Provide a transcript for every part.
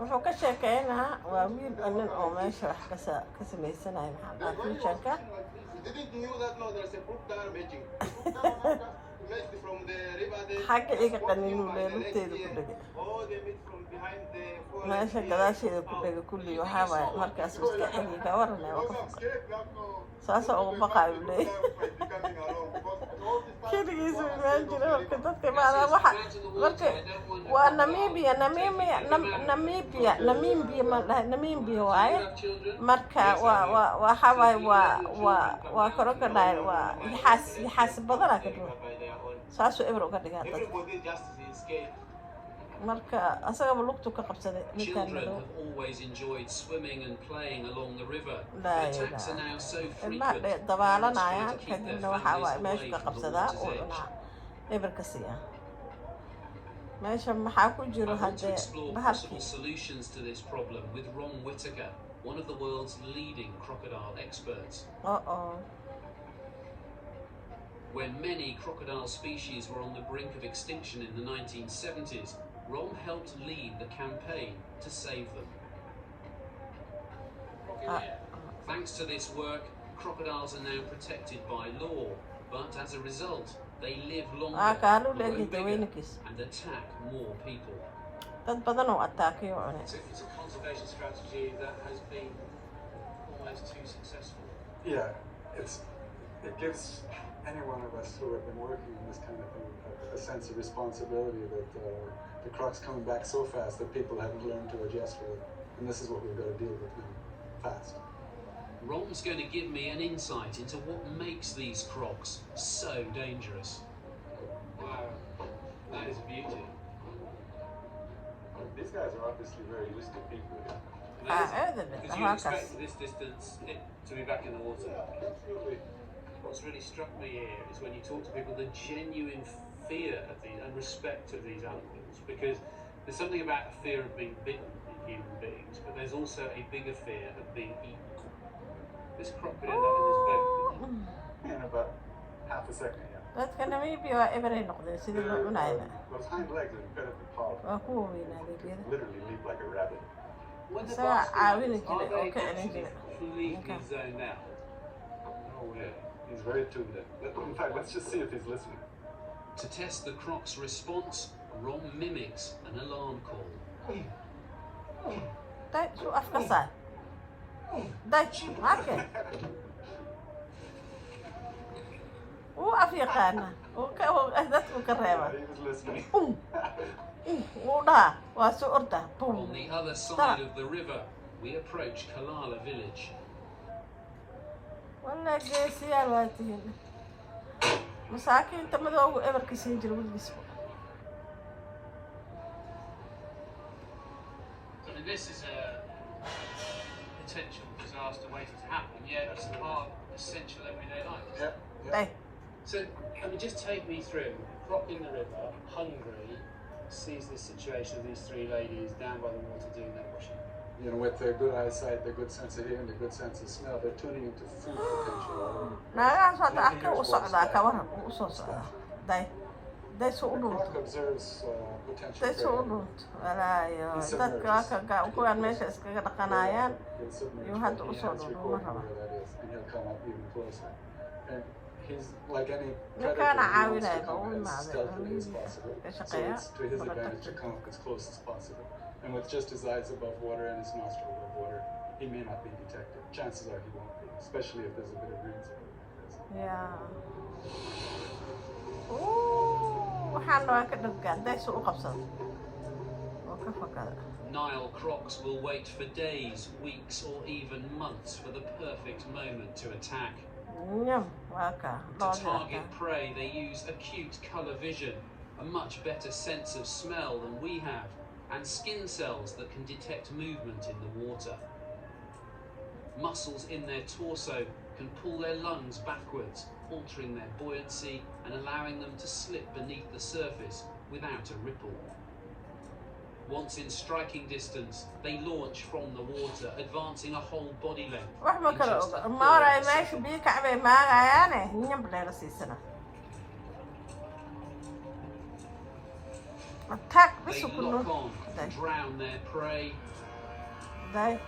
wuxuu ka sheekeynaa waa wiil nin oo meesha wax ka samaysanaya maxaa fishanka xagga iga qaninuu leelugteeda ku dhegay meesha gadaasheeda ku dhegay kulli waxaa waaye markaas iska xigi ka waranay waa ka foqa saasa ugu baqaayu leeyahay keligiisu imaan jira marka dadka imaadaan waxa marka waa Namibia waaye marka waxa waaye waa crocodile waa yaxaas badana ka dhuwa saasuu eber uga dhigaa dadka marka asagaba lugtu ka qabsaday ninkaan madow ilmaha dabaalanayaan kadibna waxaa waaye meeshu ka qabsadaa uu cunaa eber ka siiya meesha maxaa ku jiro haddee bahalkii one of the world's leading crocodile experts. When many crocodile species were on the brink of extinction in the 1970s, Ron helped lead the campaign to save them. Thanks to this work, crocodiles are now protected by law, but as a result, they live longer, grow bigger, and attack more people. Dad badan oo attack-iyo cunay. It's a conservation strategy that has been almost too successful. Yeah, it gives any one of us who have been working on this kind of thing a sense of responsibility that the croc's coming back so fast that people haven't learned to adjust with it. And this is what we've got to deal with now, fast. Ron's going to give me an insight into what makes these crocs so dangerous. Wow, that is beauty. These guys are obviously very used to people. Because you expect at this distance to be back in the water. Absolutely. What's really struck me here is when you talk to people, the genuine fear of these and respect of these animals. Because there's something about a fear of being bitten in human beings, but there's also a bigger fear of being eaten. This croc could end up in this boat. In about half a second, yeah. Dadka Namibia waa eberay noqdeen sidii loo cunayna. Those hind legs are incredibly powerful. Waa kuwa weynaaday geeda. Literally leap like a rabbit. Isagaa caawini jiray oo ka celin jiray. Completely zoned out. Oh yeah, he's very tuned in. In fact, let's just see if he's listening. To test the croc's response, Ron mimics an alarm call. Day suu afka saar. Day markay. Wuu af yaqaana. Dadku ka reeba. He was listening. Wuu dhaha waa soo orda. On the other side of the river, we approach Kalala village. Wallah geesiyaal waa tihiin. Masaakiinta madowga eberka siin jira weligiis. This is a potential disaster waiting to happen, yet it's part of essential everyday life. Day. So, I mean, just take me through. Croc in the river, hungry, sees this situation of these three ladies down by the water doing their washing. You know, with their good eyesight, their good sense of hearing, their good sense of smell, they're tuning into food potential. Naagaas hadda afka u socdaa ka waran u soo socdaa. Day. Day soo u The dhunto. croc observes potential. Day soo u dhunto. Walaayo dadka kuwaan meesha iskaga dhaqanayaan iyo hadda u soo dhunto ma raba. And he'll come up even closer. And he's like any Ninkaana predator, he wants caawinaya to ba u come as imaaday. stealthily as possible. Ka So shaqeeya. it's to his advantage to come up as close as possible. And with just his eyes above water and his nostril above water, he may not be detected. Chances are he won't be, especially if there's a bit of breeze. Yeah. Waxaan waa ka dhabgaan. Day soo u qabsado. Oo ka fakada. Nile crocs will wait for days, weeks, or even months for the perfect moment to attack. Nyam waa ka. To target prey, they use acute colour vision, a much better sense of smell than we have, and skin cells that can detect movement in the water. Muscles in their torso can pull their lungs backwards, altering their buoyancy and allowing them to slip beneath the surface without a ripple. Once in striking distance, they launch from the water, advancing a whole body length. wax ma in kala just oga a maaray third of a meesha second. biyo kacbay maagayaane nyam dheera siisana attack They bisu lock kullu on to drown their prey day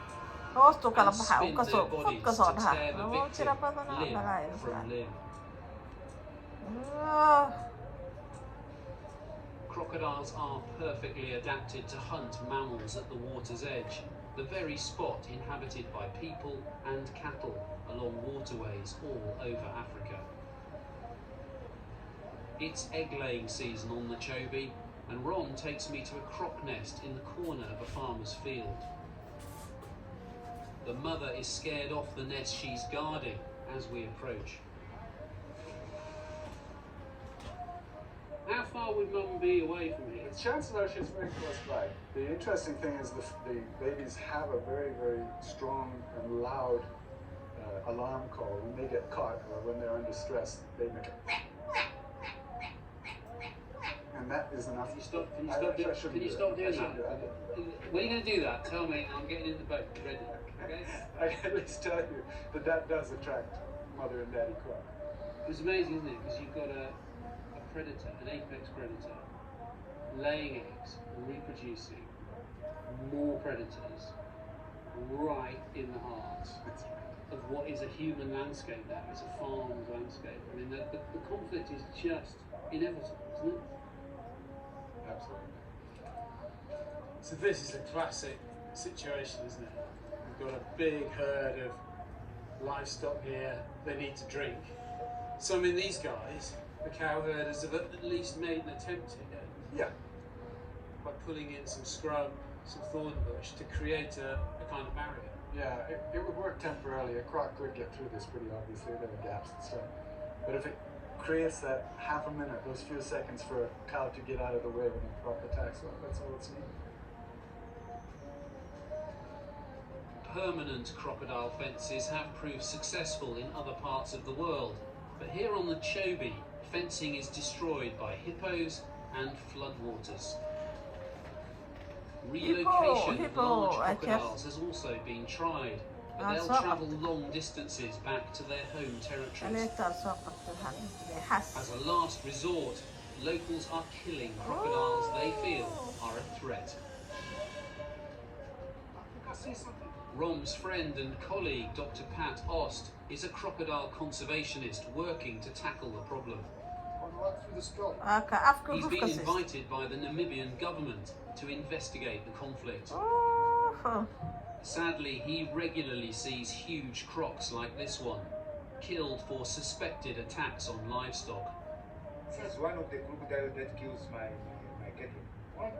hoostu kala and baxa uu spin kasoo their fod bodies kasoo to dhaha tear the oo tira victim badanaa limb balaayo from limb. Crocodiles are perfectly adapted to hunt mammals at the water's edge, the very spot inhabited by people and cattle along waterways all over Africa. It's egg-laying season on the Chobe, and Ron takes me to a croc nest in the corner of a farmer's field. The mother is scared off the nest she's guarding as we approach. How far would Mum be away from here? Chances are she's very close by. The interesting thing is the babies have a very, very strong and loud alarm call when they get caught or when they're under stress. They make a and that is enough. Can you stop doing that? When are you going to do that? Tell me, I'm getting in the boat. Ready? Okay? I can at least tell you that does attract mother and daddy croc. It's amazing, isn't it? Because you've got a predator, an apex predator, laying eggs, reproducing, more predators, right in the heart of what is a human landscape there. It's a farmed landscape. I mean, the conflict is just inevitable, isn't it? Absolutely. So this is a classic situation, isn't it? We've got a big herd of livestock here. They need to drink. So I mean, these guys, the cow herders, have at least made an attempt here Yeah. by pulling in some scrub, some thorn bush to create a kind of barrier. Yeah, it would work temporarily. A croc could get through this pretty obviously. There are gaps and stuff. But if it creates that half a minute, those few seconds for a cow to get out of the way when a croc attacks, well, that's all it's needed. Permanent crocodile fences have proved successful in other parts of the world, but here on the Chobe, fencing is destroyed by hippos and floodwaters. Relocation of large crocodiles has also been tried, but they'll travel long distances back to their home territories. As a last resort, locals are killing crocodiles they feel are a threat. I see something. Rom's friend and colleague, Dr. Pat Ost, is a crocodile conservationist working to tackle the problem. He's been invited by the Namibian government to investigate the conflict. Sadly, he regularly sees huge crocs like this one, killed for suspected attacks on livestock. This is one of the crocodiles that kills my cattle.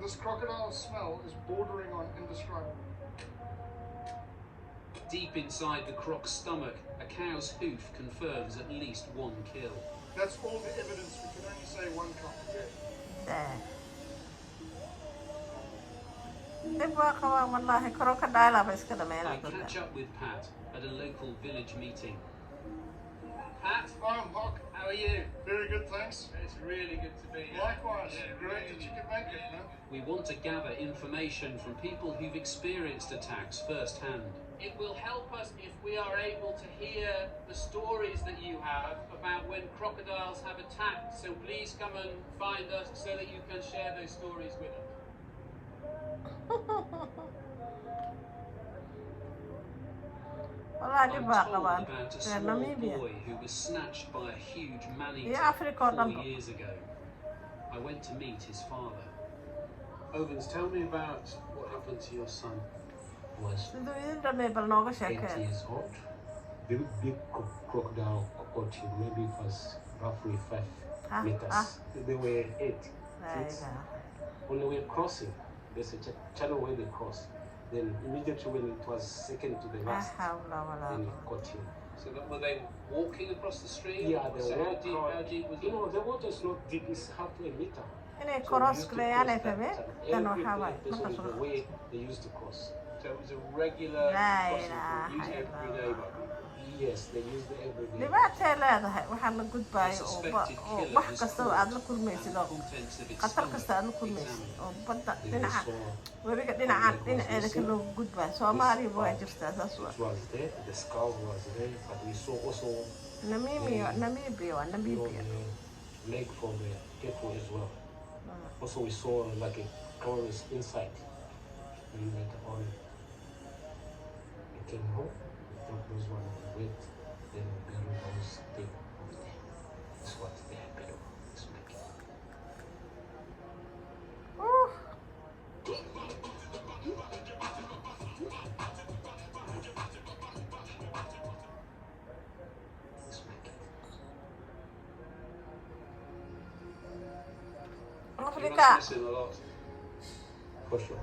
This crocodile smell is bordering on indescribable. Deep inside the croc's stomach, a cow's hoof confirms at least one kill. That's all the evidence. We can only say one count. I catch up with Pat at a local village meeting. Pat, I'm Hawk. How are you? Very good, thanks. It's really good to be here. Likewise. Yeah, Great really. that you can make it, man. We want to gather information from people who've experienced attacks firsthand. It will help us if we are able to hear the stories that you have about when crocodiles have attacked. So please come and find us so that you can share those stories with us. I'm told about a small boy who was snatched by a huge man-eater 4 years ago. I went to meet his father. Ovens, tell me about what happened to your son. Was 8 years old. Big crocodile caught him. Maybe it was roughly 5 meters. They were 8 feet. When they were crossing, there's a channel where they cross. Then immediately when it was second to the last, then it caught him. So were they walking across the stream? Yeah, they So were. how deep was You it? know, the water is not deep. It's half a meter. Ini So koros they used to kre cross ale that pebe channel. tano Every hawai person mata is the suruh. way they used to cross. So it was a regular La crossing ilaha used every day by illallah. people. Yes, they use the every day. dhibaatay leedahay waxaa la The gudbaayo oo suspected oo killer wax was kastaba caught aad la and kulmaysid the oo contents of its khatar stomach kasta aad la kulmaysid examined. oo badda They dhinaca saw webiga dhinacan dhinaceeda ka loogu gudbaayo soomaaliyaba waa jirtaa saas waa it was there, the skull was there, but we saw also namibia waa you know, namibia the leg from the cattle as well. Also, we saw like a crawlers inside. We later on we came home, we took those one wet, then we buried those things over there. That's what they happened this weekend. This weekend. You afrika must miss him a lot. For sure.